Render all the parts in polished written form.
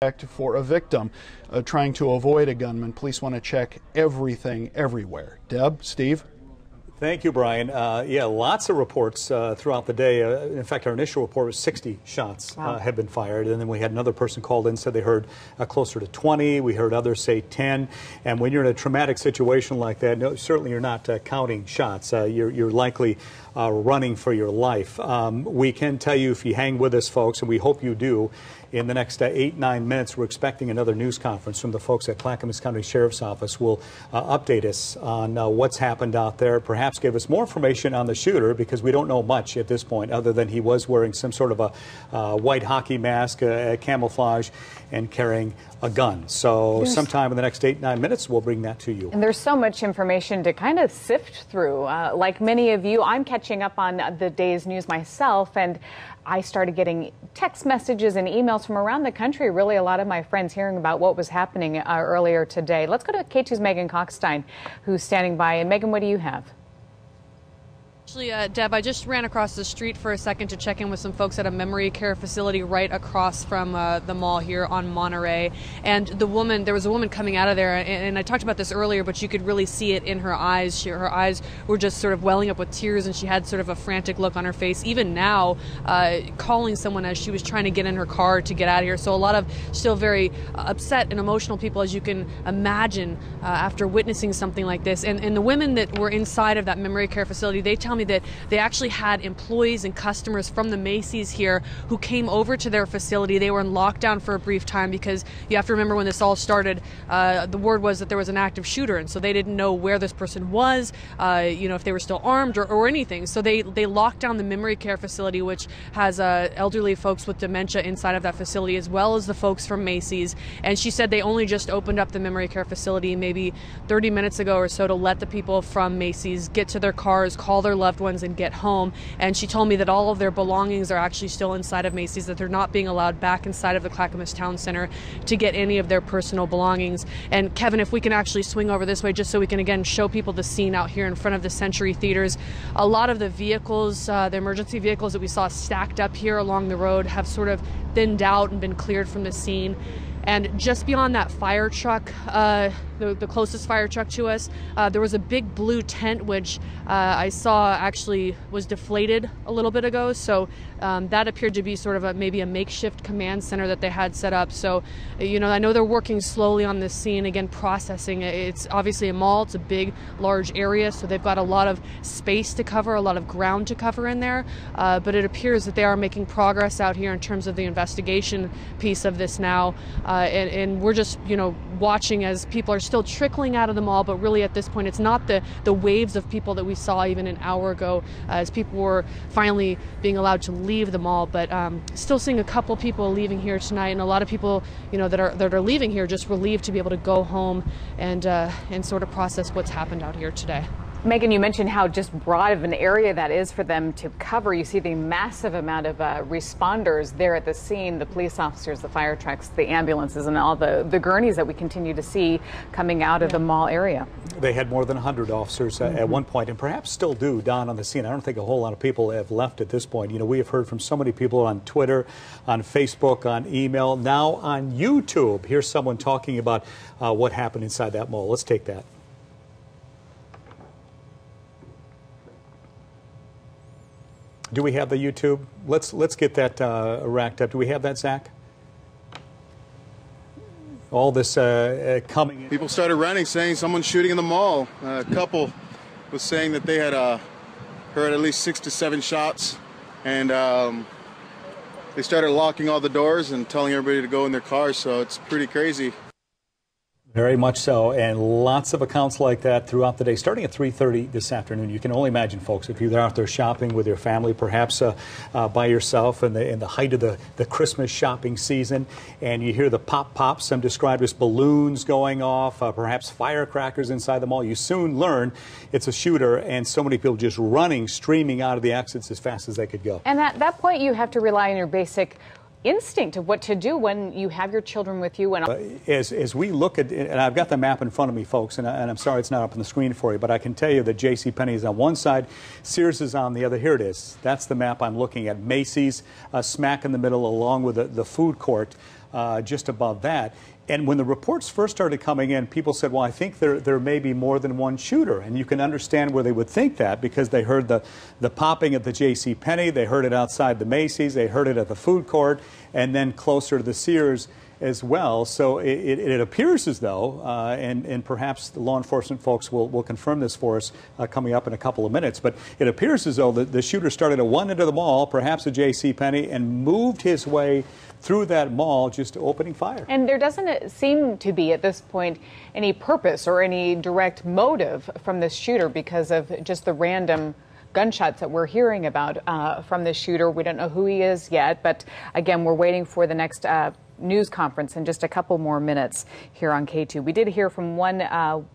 For a victim trying to avoid a gunman. Police want to check everything everywhere. Deb, Steve? Thank you, Brian. Yeah, lots of reports throughout the day. In fact, our initial report was 60 shots had been fired, and then we had another person called in, said they heard closer to 20. We heard others say 10. And when you're in a traumatic situation like that, no, certainly you're not counting shots. You're likely running for your life. We can tell you, if you hang with us, folks, and we hope you do, in the next 8-9 minutes, we're expecting another news conference from the folks at Clackamas County Sheriff's Office. Will update us on what's happened out there, perhaps give us more information on the shooter, because we don't know much at this point other than he was wearing some sort of a white hockey mask, camouflage, and carrying a gun. So sometime in the next 8-9 minutes, we'll bring that to you. And there's so much information to kind of sift through. Like many of you, I'm catching up on the day's news myself, and I started getting text messages and emails from around the country. Really, a lot of my friends hearing about what was happening earlier today. Let's go to KATU's Megan Cockstein, who's standing by. And Megan, what do you have? Actually, Deb, I just ran across the street for a second to check in with some folks at a memory care facility right across from the mall here on Monterey. And there was a woman coming out of there, and I talked about this earlier, but you could really see it in her eyes. Her eyes were just sort of welling up with tears, and she had sort of a frantic look on her face. Even now, calling someone as she was trying to get in her car to get out of here. So a lot of still very upset and emotional people, as you can imagine, after witnessing something like this. And the women that were inside of that memory care facility, they tell me that they actually had employees and customers from the Macy's here who came over to their facility. They were in lockdown for a brief time because you have to remember when this all started, the word was that there was an active shooter, and so they didn't know where this person was, if they were still armed or anything. So they locked down the memory care facility, which has elderly folks with dementia inside of that facility, as well as the folks from Macy's. And she said they only just opened up the memory care facility maybe 30 minutes ago or so to let the people from Macy's get to their cars, call their loved ones, and get home. And she told me that all of their belongings are actually still inside of Macy's, that they're not being allowed back inside of the Clackamas Town Center to get any of their personal belongings. And Kevin, if we can actually swing over this way just so we can again show people the scene out here in front of the Century Theaters. A lot of the vehicles, the emergency vehicles that we saw stacked up here along the road, have sort of thinned out and been cleared from the scene. And just beyond that fire truck, the closest fire truck to us, there was a big blue tent, which I saw actually was deflated a little bit ago. So that appeared to be sort of maybe a makeshift command center that they had set up. So, I know they're working slowly on this scene, again, processing. It's obviously a mall. It's a big, large area, so they've got a lot of space to cover, a lot of ground to cover in there. But it appears that they are making progress out here in terms of the investigation piece of this now. And we're just, watching as people are still trickling out of the mall, but really at this point it's not the waves of people that we saw even an hour ago as people were finally being allowed to leave the mall. But still seeing a couple people leaving here tonight, and a lot of people, that are leaving here just relieved to be able to go home and sort of process what's happened out here today. Megan, you mentioned how just broad of an area that is for them to cover. You see the massive amount of responders there at the scene, the police officers, the fire trucks, the ambulances, and all the gurneys that we continue to see coming out of the mall area. They had more than 100 officers at one point, and perhaps still do, down on the scene. I don't think a whole lot of people have left at this point. We have heard from so many people on Twitter, on Facebook, on email, now on YouTube. Here's someone talking about what happened inside that mall. Let's take that. Do we have the YouTube? Let's get that racked up. Do we have that, Zach? All this coming in. People started running, saying someone's shooting in the mall. A couple was saying that they had heard at least 6 to 7 shots, and they started locking all the doors and telling everybody to go in their cars, so it's pretty crazy. Very much so, and lots of accounts like that throughout the day, starting at 3:30 this afternoon. You can only imagine, folks, if you're out there shopping with your family, perhaps by yourself in the height of the Christmas shopping season, and you hear the pop-pops, some described as balloons going off, perhaps firecrackers inside the mall. You soon learn it's a shooter, and so many people just running, streaming out of the exits as fast as they could go. And at that point, you have to rely on your basic instinct of what to do when you have your children with you. And as we look at, and I've got the map in front of me, folks, and I'm sorry it's not up on the screen for you, but I can tell you that JCPenney is on one side, Sears is on the other. Here it is. That's the map I'm looking at. Macy's smack in the middle, along with the food court. just above that. And when the reports first started coming in, people said, well, I think there may be more than one shooter. And you can understand where they would think that, because they heard the popping at the JCPenney, they heard it outside the Macy's, they heard it at the food court, and then closer to the Sears as well. So it appears as though, and perhaps the law enforcement folks will confirm this for us coming up in a couple of minutes, but it appears as though the shooter started at one end of the mall, perhaps a JCPenney, and moved his way through that mall, just opening fire. And there doesn't seem to be, at this point, any purpose or any direct motive from this shooter because of just the random gunshots that we're hearing about from this shooter. We don't know who he is yet, but again, we're waiting for the next news conference in just a couple more minutes here on KATU. We did hear from one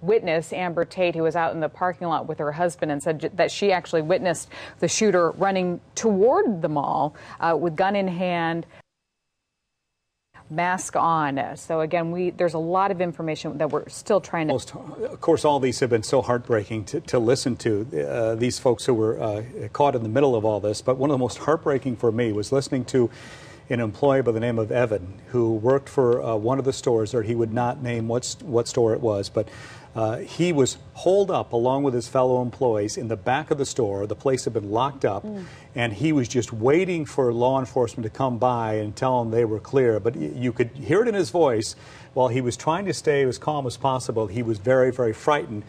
witness, Amber Tate, who was out in the parking lot with her husband and said that she actually witnessed the shooter running toward the mall with gun in hand, mask on. So again, there's a lot of information that we're still trying to... Of course, all these have been so heartbreaking to listen to, these folks who were caught in the middle of all this. But one of the most heartbreaking for me was listening to an employee by the name of Evan, who worked for one of the stores, or he would not name what store it was, but he was holed up along with his fellow employees in the back of the store. The place had been locked up, and he was just waiting for law enforcement to come by and tell him they were clear. But you could hear it in his voice. While he was trying to stay as calm as possible, he was very, very frightened,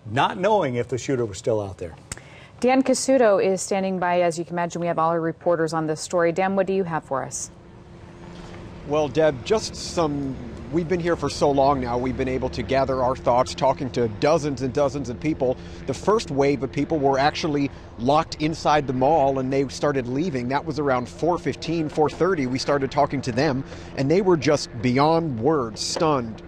not knowing if the shooter was still out there. Dan Casuto is standing by. As you can imagine, we have all our reporters on this story. Dan, what do you have for us? Well, Deb, we've been here for so long now. We've been able to gather our thoughts, talking to dozens and dozens of people. The first wave of people were actually locked inside the mall, and they started leaving. That was around 4:15, 4:30. We started talking to them, and they were just beyond words, stunned,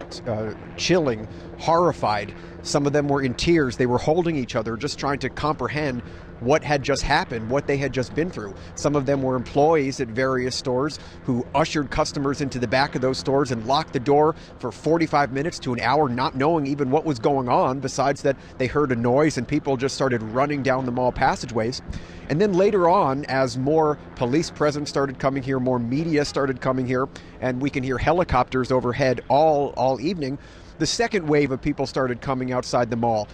chilling, horrified. Some of them were in tears. They were holding each other, just trying to comprehend what had just happened, what they had just been through. Some of them were employees at various stores who ushered customers into the back of those stores and locked the door for 45 minutes to an hour, not knowing even what was going on, besides that they heard a noise and people just started running down the mall passageways. And then later on, as more police presence started coming here, more media started coming here, and we can hear helicopters overhead all evening, the second wave of people started coming outside the mall.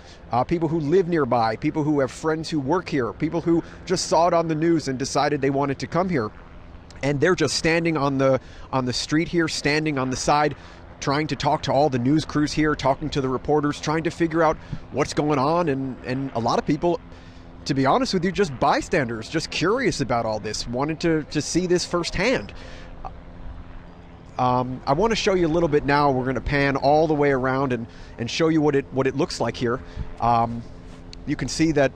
People who live nearby, people who have friends who work here, people who just saw it on the news and decided they wanted to come here. And they're just standing on the street here, standing on the side, trying to talk to all the news crews here, talking to the reporters, trying to figure out what's going on. And a lot of people, to be honest with you, just bystanders, just curious about all this, wanted to see this firsthand. I want to show you a little bit now. We're going to pan all the way around and show you what it looks like here. You can see that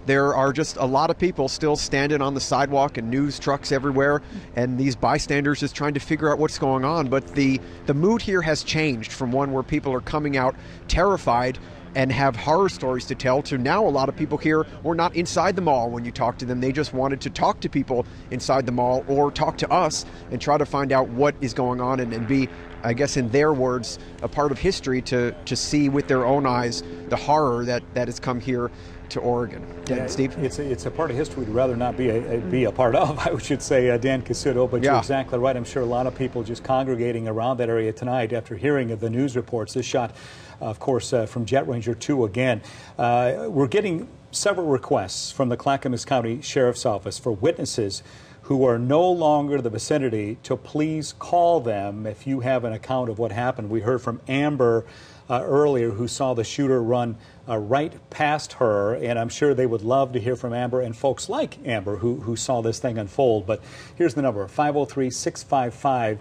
there are just a lot of people still standing on the sidewalk and news trucks everywhere, and these bystanders just trying to figure out what's going on. But the mood here has changed from one where people are coming out terrified and have horror stories to tell, to now a lot of people here were not inside the mall when you talk to them. They just wanted to talk to people inside the mall or talk to us and try to find out what is going on and be, I guess in their words, a part of history to see with their own eyes the horror that has come here to Oregon. Yeah, Steve? It's a part of history we'd rather not be a part of, I should say, Dan Casuto, but You're exactly right. I'm sure a lot of people just congregating around that area tonight after hearing of the news reports. This shot, of course, from Jet Ranger 2 again. We're getting several requests from the Clackamas County Sheriff's Office for witnesses who are no longer in the vicinity to please call them if you have an account of what happened. We heard from Amber earlier, who saw the shooter run right past her, and I'm sure they would love to hear from Amber and folks like Amber who saw this thing unfold. But here's the number, 503-655-8211,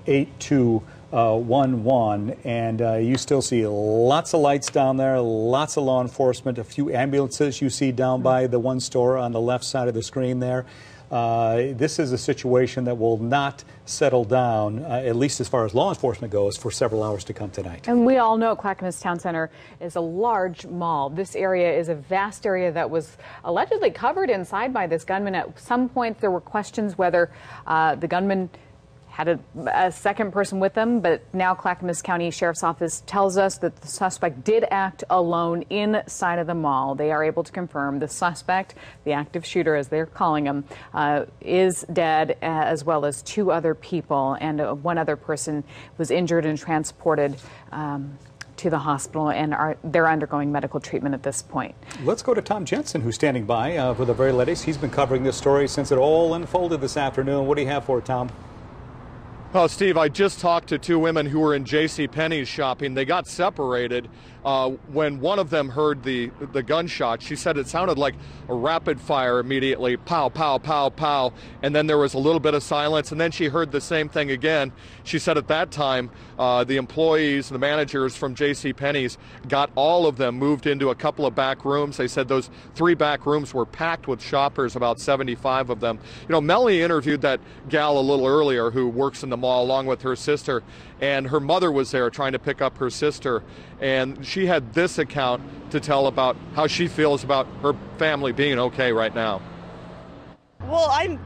503-655-8211, and you still see lots of lights down there, lots of law enforcement, a few ambulances you see down by the one store on the left side of the screen there. This is a situation that will not settle down, at least as far as law enforcement goes, for several hours to come tonight. And we all know Clackamas Town Center is a large mall. This area is a vast area that was allegedly covered inside by this gunman. At some point, there were questions whether the gunman had a second person with them, but now Clackamas County Sheriff's Office tells us that the suspect did act alone inside of the mall. They are able to confirm the suspect, the active shooter as they're calling him, is dead, as well as 2 other people, and 1 other person was injured and transported to the hospital, and they're undergoing medical treatment at this point. Let's go to Tom Jensen, who's standing by for the very latest. He's been covering this story since it all unfolded this afternoon. What do you have for it, Tom? Oh, Steve, I just talked to 2 women who were in JCPenney's shopping. They got separated when one of them heard the gunshot. She said it sounded like a rapid fire immediately, pow, pow, pow, pow, and then there was a little bit of silence, and then she heard the same thing again. She said at that time the employees, the managers from JCPenney's got all of them moved into a couple of back rooms. They said those 3 back rooms were packed with shoppers, about 75 of them. You know, Melanie interviewed that gal a little earlier who works in the mall along with her sister, and her mother was there trying to pick up her sister, and she had this account to tell about how she feels about her family being okay right now. Well, I'm